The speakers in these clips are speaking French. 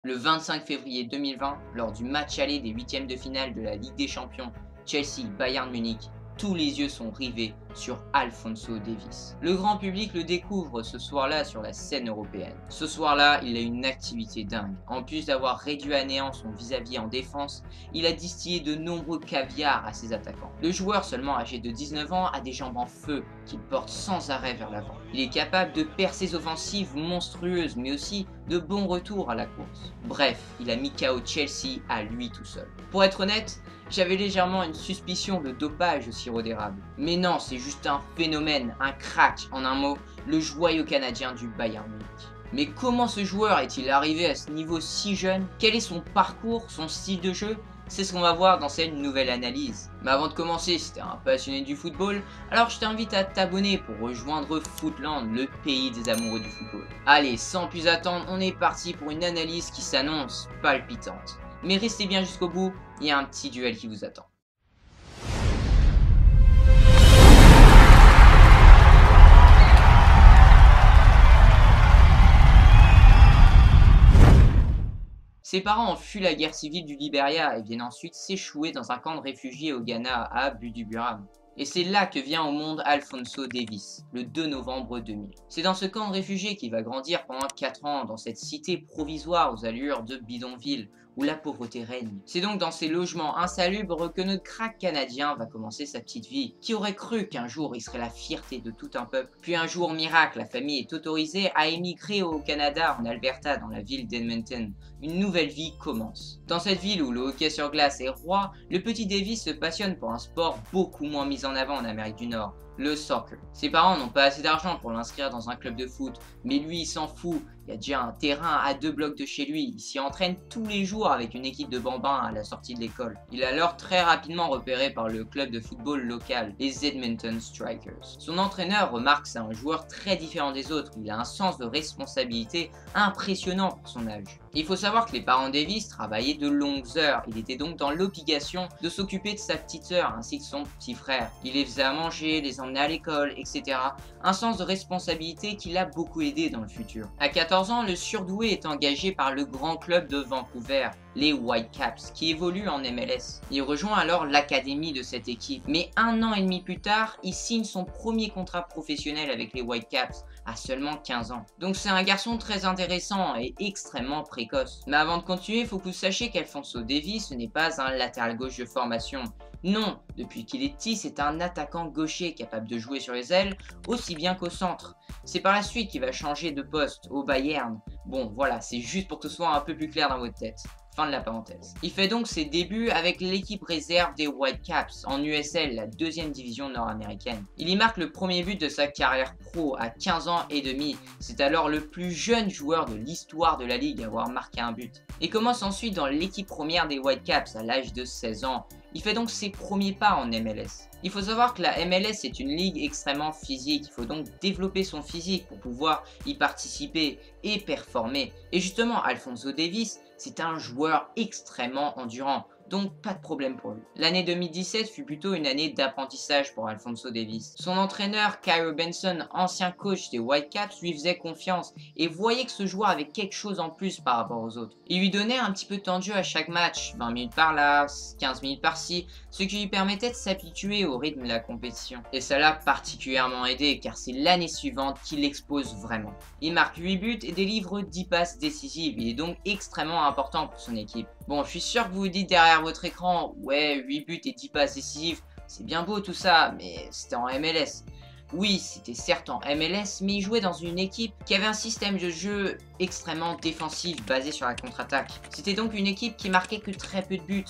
Le 25 février 2020, lors du match aller des huitièmes de finale de la Ligue des Champions, Chelsea-Bayern Munich, tous les yeux sont rivés sur Alphonso Davies. Le grand public le découvre ce soir-là sur la scène européenne. Ce soir-là, il a une activité dingue. En plus d'avoir réduit à néant son vis-à-vis en défense, il a distillé de nombreux caviars à ses attaquants. Le joueur, seulement âgé de 19 ans, a des jambes en feu qu'il porte sans arrêt vers l'avant. Il est capable de percées offensives monstrueuses, mais aussi de bons retours à la course. Bref, il a mis KO Chelsea à lui tout seul. Pour être honnête, j'avais légèrement une suspicion de dopage au sirop d'érable. Mais non, c'est juste un phénomène, un crack, en un mot, le joyau canadien du Bayern Munich. Mais comment ce joueur est-il arrivé à ce niveau si jeune? Quel est son parcours, son style de jeu? C'est ce qu'on va voir dans cette nouvelle analyse. Mais avant de commencer, si t'es un passionné du football, alors je t'invite à t'abonner pour rejoindre Footland, le pays des amoureux du football. Allez, sans plus attendre, on est parti pour une analyse qui s'annonce palpitante. Mais restez bien jusqu'au bout, il y a un petit duel qui vous attend. Ses parents ont fui la guerre civile du Libéria et viennent ensuite s'échouer dans un camp de réfugiés au Ghana à Buduburam. Et c'est là que vient au monde Alphonso Davies, le 2 novembre 2000. C'est dans ce camp de réfugiés qu'il va grandir pendant 4 ans dans cette cité provisoire aux allures de bidonville, où la pauvreté règne. C'est donc dans ces logements insalubres que notre crack canadien va commencer sa petite vie. Qui aurait cru qu'un jour il serait la fierté de tout un peuple? Puis un jour miracle, la famille est autorisée à émigrer au Canada, en Alberta, dans la ville d'Edmonton. Une nouvelle vie commence. Dans cette ville où le hockey sur glace est roi, le petit Davies se passionne pour un sport beaucoup moins mis en avant en Amérique du Nord, le soccer. Ses parents n'ont pas assez d'argent pour l'inscrire dans un club de foot, mais lui il s'en fout. Il y a déjà un terrain à 2 blocs de chez lui, il s'y entraîne tous les jours avec une équipe de bambins à la sortie de l'école. Il est alors très rapidement repéré par le club de football local, les Edmonton Strikers. Son entraîneur remarque que c'est un joueur très différent des autres, il a un sens de responsabilité impressionnant pour son âge. Il faut savoir que les parents Davies travaillaient de longues heures, il était donc dans l'obligation de s'occuper de sa petite sœur ainsi que son petit frère. Il les faisait à manger, les emmenait à l'école, etc. Un sens de responsabilité qui l'a beaucoup aidé dans le futur. À 14 ans, le surdoué est engagé par le grand club de Vancouver, les Whitecaps, qui évoluent en MLS. Il rejoint alors l'académie de cette équipe, mais un an et demi plus tard, il signe son premier contrat professionnel avec les Whitecaps, à seulement 15 ans. Donc c'est un garçon très intéressant et extrêmement précoce. Mais avant de continuer, il faut que vous sachiez qu'Alphonso Davies ce n'est pas un latéral gauche de formation. Non, depuis qu'il est petit, c'est un attaquant gaucher capable de jouer sur les ailes aussi bien qu'au centre. C'est par la suite qu'il va changer de poste au Bayern. Bon voilà, c'est juste pour que ce soit un peu plus clair dans votre tête. Fin de la parenthèse. Il fait donc ses débuts avec l'équipe réserve des Whitecaps en USL, la deuxième division nord-américaine. Il y marque le premier but de sa carrière pro à 15 ans et demi. C'est alors le plus jeune joueur de l'histoire de la ligue à avoir marqué un but. Il commence ensuite dans l'équipe première des Whitecaps à l'âge de 16 ans. Il fait donc ses premiers pas en MLS. Il faut savoir que la MLS est une ligue extrêmement physique, il faut donc développer son physique pour pouvoir y participer et performer. Et justement, Alphonso Davies, c'est un joueur extrêmement endurant, donc pas de problème pour lui. L'année 2017 fut plutôt une année d'apprentissage pour Alphonso Davies. Son entraîneur, Kyle Benson, ancien coach des Whitecaps, lui faisait confiance et voyait que ce joueur avait quelque chose en plus par rapport aux autres. Il lui donnait un petit peu de temps de jeu à chaque match, 20 minutes par là, 15 minutes par-ci, ce qui lui permettait de s'habituer au rythme de la compétition. Et ça l'a particulièrement aidé car c'est l'année suivante qu'il explose vraiment. Il marque 8 buts et délivre 10 passes décisives, il est donc extrêmement important pour son équipe. Bon, je suis sûr que vous vous dites derrière votre écran, ouais, 8 buts et 10 passes décisives, c'est bien beau tout ça, mais c'était en MLS. Oui, c'était certes en MLS, mais il jouait dans une équipe qui avait un système de jeu extrêmement défensif basé sur la contre-attaque. C'était donc une équipe qui marquait que très peu de buts.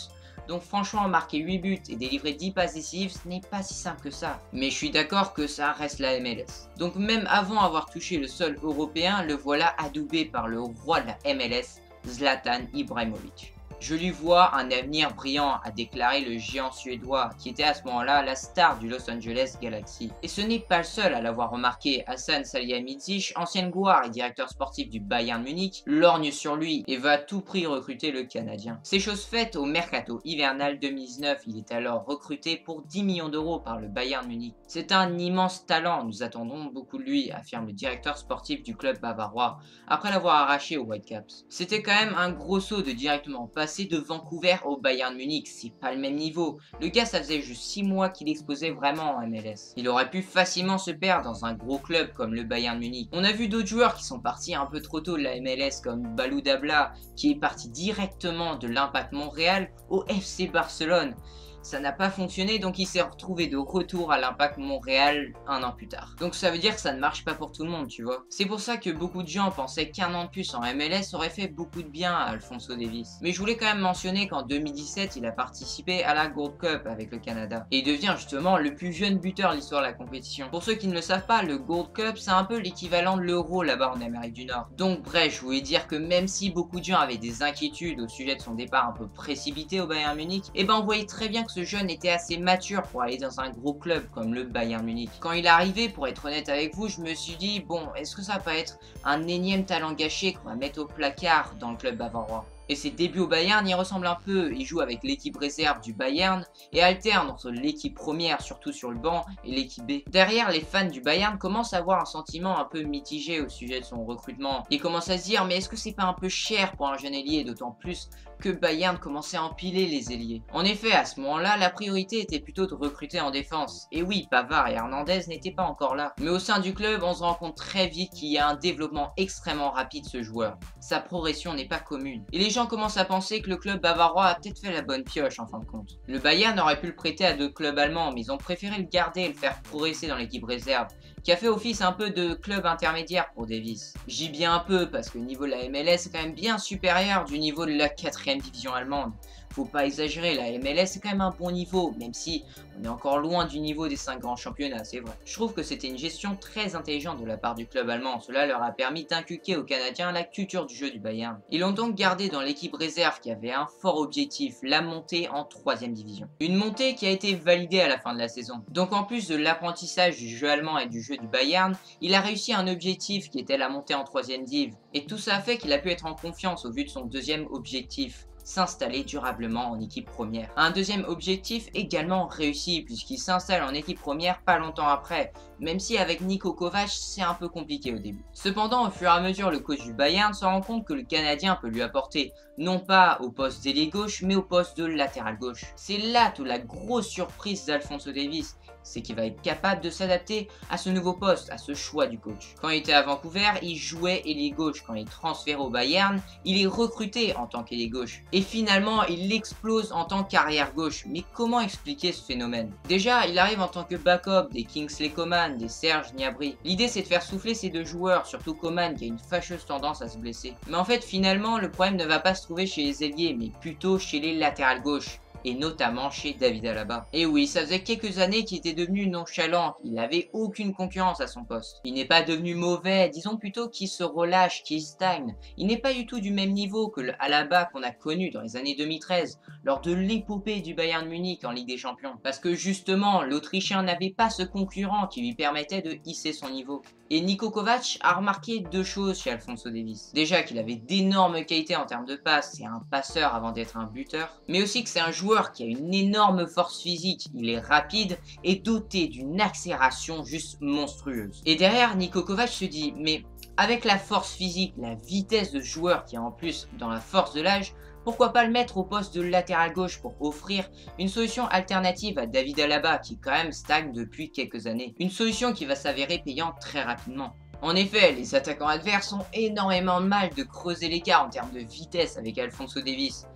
Donc franchement, marquer 8 buts et délivrer 10 passes décisives, ce n'est pas si simple que ça. Mais je suis d'accord que ça reste la MLS. Donc même avant avoir touché le sol européen, le voilà adoubé par le roi de la MLS, Zlatan Ibrahimovic. Je lui vois un avenir brillant, a déclaré le géant suédois, qui était à ce moment-là la star du Los Angeles Galaxy. Et ce n'est pas le seul à l'avoir remarqué. Hassan Salihamidzic, ancienne gloire et directeur sportif du Bayern Munich, lorgne sur lui et va à tout prix recruter le Canadien. C'est chose faite au mercato hivernal 2019, il est alors recruté pour 10 millions d'euros par le Bayern Munich. C'est un immense talent, nous attendons beaucoup de lui, affirme le directeur sportif du club bavarois, après l'avoir arraché aux Whitecaps. C'était quand même un gros saut de directement passer de Vancouver au Bayern Munich, c'est pas le même niveau. Le gars, ça faisait juste 6 mois qu'il explosait vraiment en MLS. Il aurait pu facilement se perdre dans un gros club comme le Bayern Munich. On a vu d'autres joueurs qui sont partis un peu trop tôt de la MLS comme Balou Dabla, qui est parti directement de l'Impact Montréal au FC Barcelone. Ça n'a pas fonctionné, donc il s'est retrouvé de retour à l'Impact Montréal un an plus tard. Donc ça veut dire que ça ne marche pas pour tout le monde, tu vois. C'est pour ça que beaucoup de gens pensaient qu'un an de plus en MLS aurait fait beaucoup de bien à Alphonso Davies. Mais je voulais quand même mentionner qu'en 2017, il a participé à la Gold Cup avec le Canada. Et il devient justement le plus jeune buteur de l'histoire de la compétition. Pour ceux qui ne le savent pas, le Gold Cup, c'est un peu l'équivalent de l'Euro là-bas en Amérique du Nord. Donc bref, je voulais dire que même si beaucoup de gens avaient des inquiétudes au sujet de son départ un peu précipité au Bayern Munich, et ben on voyait très bien que ce jeune était assez mature pour aller dans un gros club comme le Bayern Munich. Quand il est arrivé, pour être honnête avec vous, je me suis dit, bon, est-ce que ça va pas être un énième talent gâché qu'on va mettre au placard dans le club bavarois? Et ses débuts au Bayern y ressemblent un peu, il joue avec l'équipe réserve du Bayern et alterne entre l'équipe première, surtout sur le banc, et l'équipe B. Derrière, les fans du Bayern commencent à avoir un sentiment un peu mitigé au sujet de son recrutement. Ils commencent à se dire, mais est-ce que c'est pas un peu cher pour un jeune ailier, d'autant plus que Bayern commençait à empiler les ailiers. En effet, à ce moment-là, la priorité était plutôt de recruter en défense. Et oui, Pavard et Hernandez n'étaient pas encore là. Mais au sein du club, on se rend compte très vite qu'il y a un développement extrêmement rapide de ce joueur. Sa progression n'est pas commune. Et les gens commencent à penser que le club bavarois a peut-être fait la bonne pioche en fin de compte. Le Bayern aurait pu le prêter à d'autres clubs allemands, mais ils ont préféré le garder et le faire progresser dans l'équipe réserve, qui a fait office un peu de club intermédiaire pour Davies. J'y bien un peu parce que le niveau de la MLS est quand même bien supérieur du niveau de la 4e division allemande. Faut pas exagérer, la MLS est quand même un bon niveau, même si on est encore loin du niveau des 5 grands championnats, c'est vrai. Je trouve que c'était une gestion très intelligente de la part du club allemand, cela leur a permis d'inculquer aux Canadiens la culture du jeu du Bayern. Ils l'ont donc gardé dans l'équipe réserve qui avait un fort objectif, la montée en 3e division. Une montée qui a été validée à la fin de la saison. Donc en plus de l'apprentissage du jeu allemand et du jeu du Bayern, il a réussi un objectif qui était la montée en 3e div. Et tout ça a fait qu'il a pu être en confiance au vu de son deuxième objectif, s'installer durablement en équipe première. Un deuxième objectif également réussi puisqu'il s'installe en équipe première pas longtemps après, même si avec Niko Kovac c'est un peu compliqué au début. Cependant, au fur et à mesure, le coach du Bayern se rend compte que le Canadien peut lui apporter non pas au poste d'ailier gauche mais au poste de latéral gauche. C'est là toute la grosse surprise d'Alphonso Davies, c'est qu'il va être capable de s'adapter à ce nouveau poste, à ce choix du coach. Quand il était à Vancouver, il jouait ailier gauche. Quand il est transféré au Bayern, il est recruté en tant qu'ailier gauche. Et finalement, il explose en tant qu'arrière gauche. Mais comment expliquer ce phénomène? Déjà, il arrive en tant que backup des Kingsley Coman, des Serge Gnabry. L'idée, c'est de faire souffler ces deux joueurs, surtout Coman qui a une fâcheuse tendance à se blesser. Mais en fait, finalement, le problème ne va pas se trouver chez les ailiers, mais plutôt chez les latérales gauches. Et notamment chez David Alaba. Et oui, ça faisait quelques années qu'il était devenu nonchalant, il n'avait aucune concurrence à son poste. Il n'est pas devenu mauvais, disons plutôt qu'il se relâche, qu'il stagne. Il n'est pas du tout du même niveau que le Alaba qu'on a connu dans les années 2013, lors de l'épopée du Bayern Munich en Ligue des Champions. Parce que justement, l'Autrichien n'avait pas ce concurrent qui lui permettait de hisser son niveau. Et Niko Kovac a remarqué deux choses chez Alphonso Davies. Déjà qu'il avait d'énormes qualités en termes de passe, c'est un passeur avant d'être un buteur, mais aussi que c'est un joueur qui a une énorme force physique, il est rapide et doté d'une accélération juste monstrueuse. Et derrière, Niko Kovac se dit, mais avec la force physique, la vitesse de ce joueur qui est en plus dans la force de l'âge, pourquoi pas le mettre au poste de latéral gauche pour offrir une solution alternative à David Alaba qui quand même stagne depuis quelques années. Une solution qui va s'avérer payante très rapidement. En effet, les attaquants adverses ont énormément de mal de creuser l'écart en termes de vitesse avec Alphonso Davies.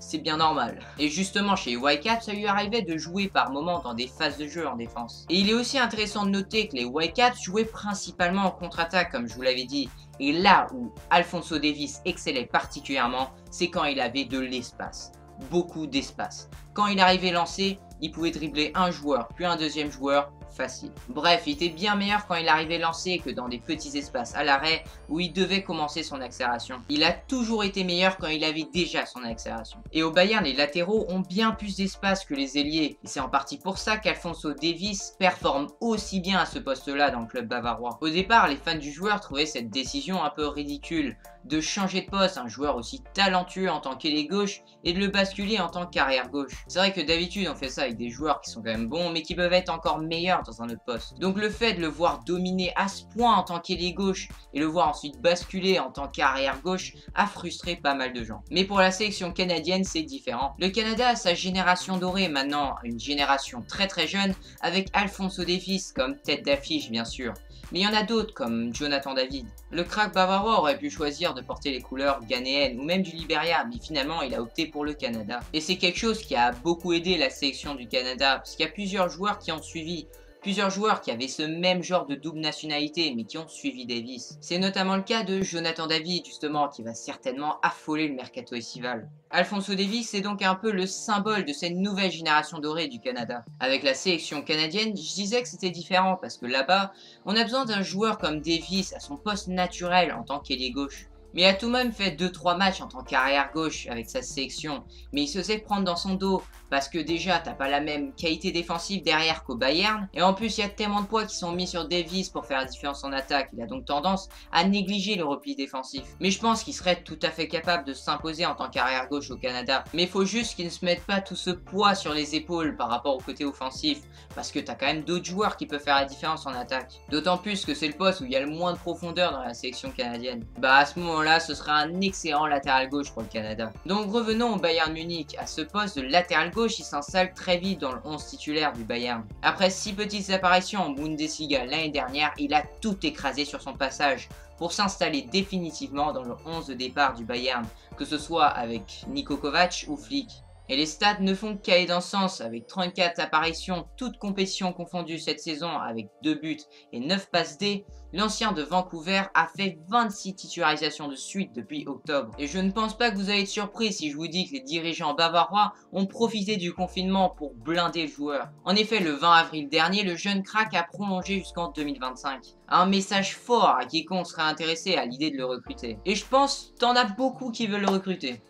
C'est bien normal. Et justement chez les Whitecaps, ça lui arrivait de jouer par moments dans des phases de jeu en défense. Et il est aussi intéressant de noter que les Whitecaps jouaient principalement en contre-attaque comme je vous l'avais dit. Et là où Alphonso Davies excellait particulièrement, c'est quand il avait de l'espace. Beaucoup d'espace. Quand il arrivait lancé, il pouvait dribbler un joueur, puis un deuxième joueur, facile. Bref, il était bien meilleur quand il arrivait lancé que dans des petits espaces à l'arrêt où il devait commencer son accélération. Il a toujours été meilleur quand il avait déjà son accélération. Et au Bayern, les latéraux ont bien plus d'espace que les ailiers. Et c'est en partie pour ça qu'Alphonso Davies performe aussi bien à ce poste-là dans le club bavarois. Au départ, les fans du joueur trouvaient cette décision un peu ridicule de changer de poste un joueur aussi talentueux en tant qu'ailier gauche et de le basculer en tant qu'arrière gauche. C'est vrai que d'habitude on fait ça avec des joueurs qui sont quand même bons mais qui peuvent être encore meilleurs dans un autre poste. Donc le fait de le voir dominer à ce point en tant qu'ailier gauche et le voir ensuite basculer en tant qu'arrière gauche a frustré pas mal de gens. Mais pour la sélection canadienne c'est différent. Le Canada a sa génération dorée maintenant, une génération très jeune avec Alphonso Davies comme tête d'affiche bien sûr. Mais il y en a d'autres comme Jonathan David. Le crack bavarois aurait pu choisir de porter les couleurs ghanéennes ou même du Libéria, mais finalement il a opté pour le Canada. Et c'est quelque chose qui a beaucoup aidé la sélection du Canada, parce qu'il y a plusieurs joueurs qui ont suivi. Plusieurs joueurs qui avaient ce même genre de double nationalité mais qui ont suivi Davies. C'est notamment le cas de Jonathan David justement qui va certainement affoler le mercato estival. Alphonso Davies est donc un peu le symbole de cette nouvelle génération dorée du Canada. Avec la sélection canadienne, je disais que c'était différent parce que là-bas, on a besoin d'un joueur comme Davies à son poste naturel en tant qu'ailier gauche. Mais il a tout de même fait 2-3 matchs en tant qu'arrière gauche avec sa sélection, mais il se sait prendre dans son dos parce que déjà t'as pas la même qualité défensive derrière qu'au Bayern, et en plus il y a tellement de poids qui sont mis sur Davies pour faire la différence en attaque, il a donc tendance à négliger le repli défensif. Mais je pense qu'il serait tout à fait capable de s'imposer en tant qu'arrière gauche au Canada, mais il faut juste qu'il ne se mette pas tout ce poids sur les épaules par rapport au côté offensif, parce que t'as quand même d'autres joueurs qui peuvent faire la différence en attaque. D'autant plus que c'est le poste où il y a le moins de profondeur dans la sélection canadienne. Bah à ce moment-là, ce serait un excellent latéral gauche pour le Canada. Donc revenons au Bayern Munich. À ce poste de latéral gauche, il s'installe très vite dans le 11 titulaire du Bayern. Après 6 petites apparitions en Bundesliga l'année dernière, il a tout écrasé sur son passage pour s'installer définitivement dans le 11 de départ du Bayern, que ce soit avec Niko Kovac ou Flick. Et les stats ne font qu'aller dans ce sens, avec 34 apparitions, toutes compétitions confondues cette saison, avec 2 buts et 9 passes D, l'ancien de Vancouver a fait 26 titularisations de suite depuis octobre. Et je ne pense pas que vous allez être surpris si je vous dis que les dirigeants bavarois ont profité du confinement pour blinder le joueur. En effet, le 20 avril dernier, le jeune crack a prolongé jusqu'en 2025. Un message fort à quiconque serait intéressé à l'idée de le recruter. Et je pense t'en as beaucoup qui veulent le recruter.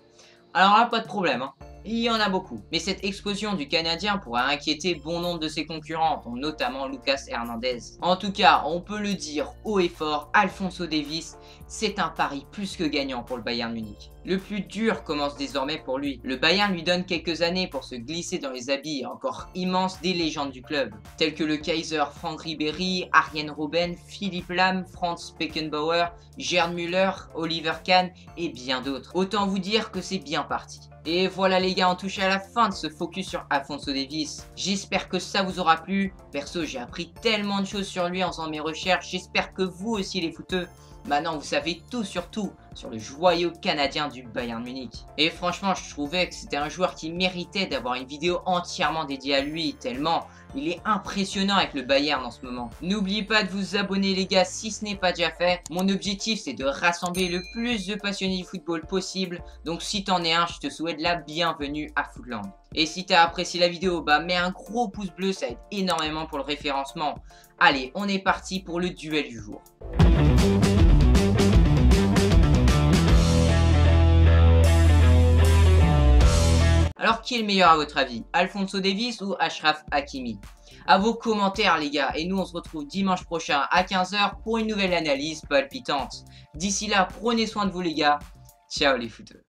Alors là, pas de problème, hein. Il y en a beaucoup. Mais cette explosion du Canadien pourrait inquiéter bon nombre de ses concurrents, dont notamment Lucas Hernandez. En tout cas, on peut le dire haut et fort, Alphonso Davies, c'est un pari plus que gagnant pour le Bayern Munich. Le plus dur commence désormais pour lui. Le Bayern lui donne quelques années pour se glisser dans les habits encore immenses des légendes du club, tels que le Kaiser Franck Ribéry, Arjen Robben, Philipp Lahm, Franz Beckenbauer, Gerd Müller, Oliver Kahn et bien d'autres. Autant vous dire que c'est bien parti. Et voilà les gars, on touche à la fin de ce focus sur Alphonso Davies. J'espère que ça vous aura plu. Perso, j'ai appris tellement de choses sur lui en faisant mes recherches. J'espère que vous aussi les footeux. Maintenant, vous savez tout sur le joyau canadien du Bayern Munich. Et franchement, je trouvais que c'était un joueur qui méritait d'avoir une vidéo entièrement dédiée à lui, tellement il est impressionnant avec le Bayern en ce moment. N'oubliez pas de vous abonner les gars si ce n'est pas déjà fait. Mon objectif c'est de rassembler le plus de passionnés du football possible. Donc si t'en es un, je te souhaite la bienvenue à Footland. Et si t'as apprécié la vidéo, bah mets un gros pouce bleu, ça aide énormément pour le référencement. Allez, on est parti pour le duel du jour. Alors qui est le meilleur à votre avis, Alphonso Davies ou Achraf Hakimi? À vos commentaires les gars, et nous on se retrouve dimanche prochain à 15 h pour une nouvelle analyse palpitante. D'ici là, prenez soin de vous les gars, ciao les footeux.